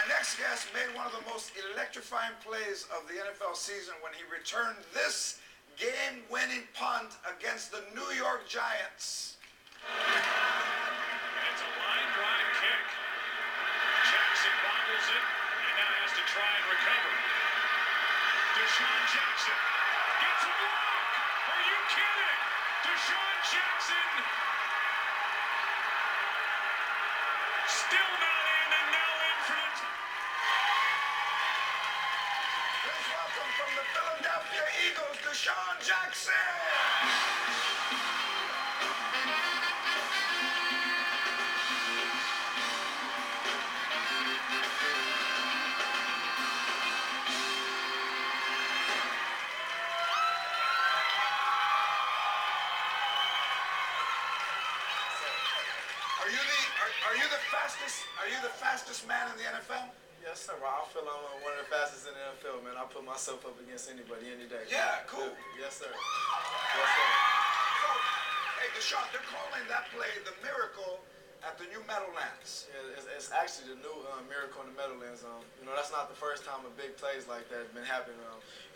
next guest made one of the most electrifying plays of the NFL season when he returned this game-winning punt against the New York Giants. It's a line drive kick. Jackson bobbles it and now has to try and recover. Deshaun Jackson gets a block. Are you kidding? Deshaun Jackson still not in and now in for the... Please welcome from the Philadelphia Eagles, Deshaun Jackson. Are you the fastest man in the NFL? Yes, sir. I feel I'm one of the fastest in the NFL, man. I put myself up against anybody any day. Yeah, cool. Yes, sir. Yes, sir. So, hey, Deshaun, they're calling that play the miracle at the new Meadowlands. Yeah, it's actually the new miracle in the Meadowlands. That's not the first time a big plays like that have been happening.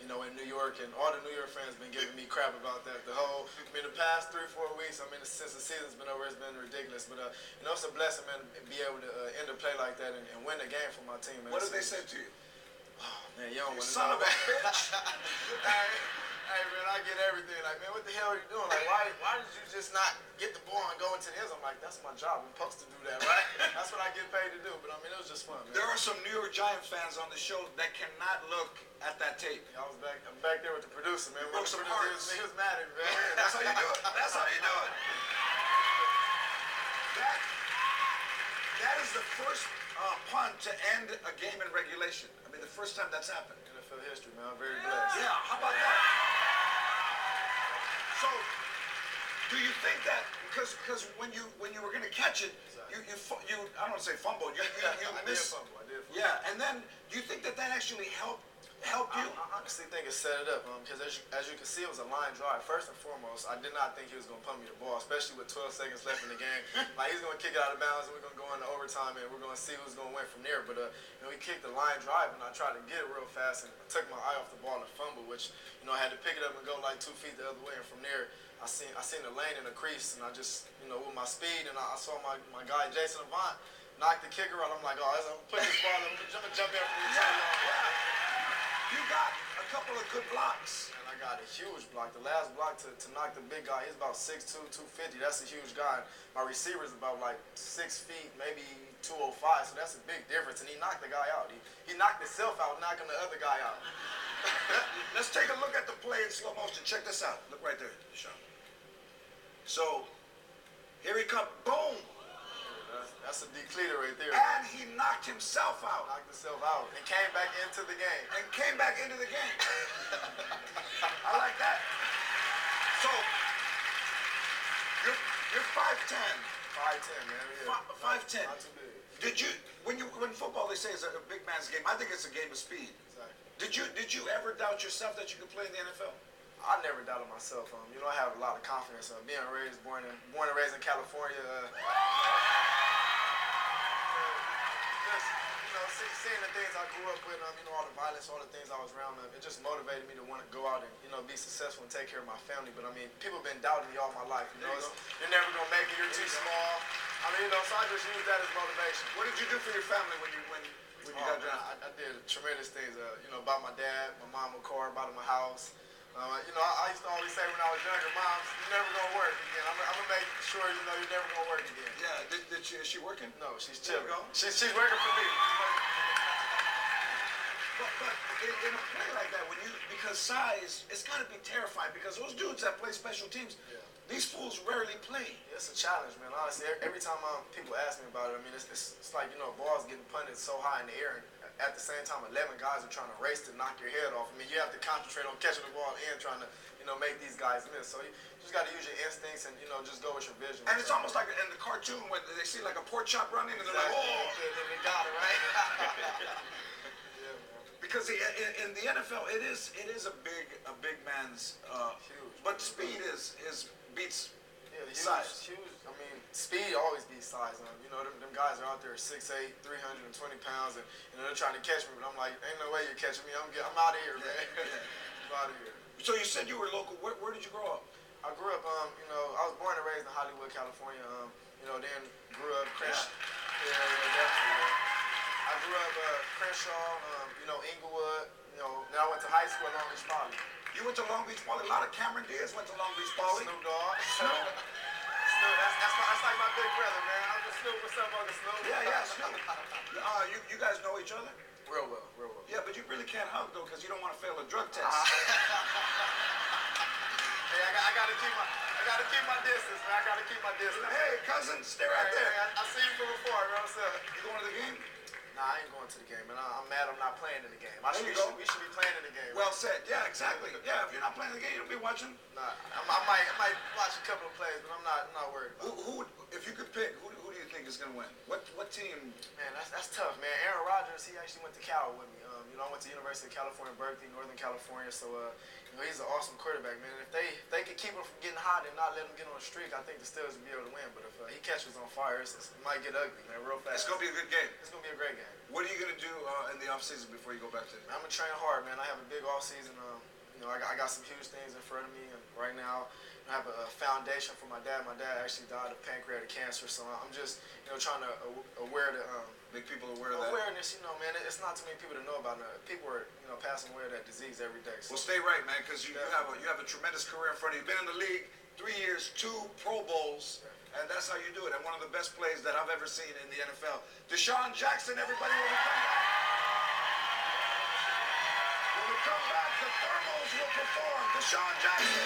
In New York, and all the New York fans been giving me crap about that. The past 3-4 weeks, since the season's been over, it's been ridiculous. But it's a blessing, man, to be able to end a play like that and win the game for my team, man. What did they say to you? Oh, man, you don't want to son know. of a bitch. Hey, man, I get everything. Like, man, what the hell are you doing? Like, why did you just not get the ball and go into the end zone? I'm like, that's my job. I'm supposed to do that, right? That's what I get paid to do. But, it was just fun, man. There are some New York Giant fans on the show that cannot look at that tape. Yeah, I'm back there with the producer, man. Broke some hearts. He was mad at me, man. That's how you do it. That's how you do it. That is the first punt to end a game in regulation. The first time that's happened. NFL history, man. I'm very blessed. Yeah, how about that? So, do you think that because when you were going to catch it, you I don't want to say fumbled. You missed. I did fumble. Yeah, and then do you think that actually helped you? I honestly think it set it up because as you can see, it was a line drive. First and foremost, I did not think he was going to punt me the ball, especially with 12 seconds left in the game. Like, he's going to kick it out of bounds, and we're going to go into overtime, and we're going to see who's going to win from there. But he kicked the line drive, and I tried to get it real fast, and I took my eye off the ball and fumble, which I had to pick it up and go like 2 feet the other way. And from there, I seen the lane in the crease, and I just with my speed, and I saw my guy Jason Avant knock the kicker out. I'm like, oh, I'm put this ball, I'm gonna jump in for the return. You got a couple of good blocks. And I got a huge block. The last block to knock the big guy, he's about 6'2", 250. That's a huge guy. My receiver's about like 6 feet, maybe 205, so that's a big difference. And he knocked the guy out. He knocked himself out, knocking the other guy out. Let's take a look at the play in slow motion. Check this out. Look right there, Deshaun. So, here he comes. Boom! That's a decleater right there. And he knocked himself out. Knocked himself out and came back into the game. I like that. So, you're 5'10". 5'10", man. Yeah. 5'10". Not too big. Did you when football they say it's a big man's game? I think it's a game of speed. Exactly. Did you ever doubt yourself that you could play in the NFL? I never doubted myself. I have a lot of confidence. Being born and raised in California. Seeing the things I grew up with, all the violence, all the things I was around, it just motivated me to want to go out and, be successful and take care of my family. But people have been doubting me all my life. You're never gonna make it. You're too small. So I just use that as motivation. What did you do for your family when you got drafted? I did tremendous things. Bought my dad, my mom a car, bought him a house. I used to always say when I was younger, Mom, you're never gonna work again. I'm gonna make sure you're never gonna work again. Yeah. Is she working? No, she's chilling. She's working for me. But in a play like that, because size, it's got to be terrifying because those dudes that play special teams, these fools rarely play. It's a challenge, man. Honestly, every time people ask me about it, it's like balls getting punted so high in the air, and at the same time, 11 guys are trying to race to knock your head off. You have to concentrate on catching the ball and trying to make these guys miss. So you just got to use your instincts and just go with your vision. And it's almost like in the cartoon when they see like a pork chop running and they're like, oh, they got it right. Because in the NFL, it is a big man's. Huge. But speed beats Yeah, size. huge. I mean, speed always beats size. You know, them guys are out there 6'8", 320 pounds, and they're trying to catch me. But I'm like, ain't no way you're catching me. I'm out of here, man. I'm out of here. So you said you were local. Where did you grow up? I grew up, I was born and raised in Hollywood, California. Then grew up Crenshaw. Yeah, definitely. I grew up Crenshaw, Inglewood. Then I went to high school at Long Beach Poly. You went to Long Beach Poly. A lot of Cameron Diaz went to Long Beach Poly. Snoop Dogg. Snoop, that's like my big brother, man. I'm just Snoop. What's up, Uncle Snoop? Yeah, Snoop. You guys know each other? Real well. Yeah, but you really can't hug though, because you don't want to fail a drug test. Hey, I gotta keep my distance, man. I gotta keep my distance. Hey, cousin, stay right there. I seen you from before, bro. What's up? You going to the game? Nah, I ain't going to the game, man. I'm mad I'm not playing in the game. We should be playing in the game. Well said. Yeah, exactly. Yeah, if you're not playing the game, you'll be watching. Nah, I might watch a couple of plays, but I'm not worried about it. Who, if you could pick, who do you think is going to win? What team? Man, that's tough, man. Aaron Rodgers, he actually went to Cal with me. I went to University of California, Berkeley, Northern California. So, he's an awesome quarterback, man. And if they could keep him from getting hot and not let him get on a streak, I think the Steelers would be able to win. But if he catches on fire, it might get ugly, man, real fast. It's going to be a good game. It's going to be a great game. What are you going to do in the offseason before you go back to it? I'm going to train hard, man. I have a big offseason. I got some huge things in front of me. And right now, I have a foundation for my dad. My dad actually died of pancreatic cancer. So I'm just, trying to make people aware of that. Awareness, man. It's not too many people to know about it. People are, passing away of that disease every day. So. Well, stay right, man, because you have a tremendous career in front of you. You've been in the league 3 years, 2 Pro Bowls, and that's how you do it. And one of the best plays that I've ever seen in the NFL. DeSean Jackson, everybody, when we come back. When we come back, the Thermals will perform. DeSean Jackson.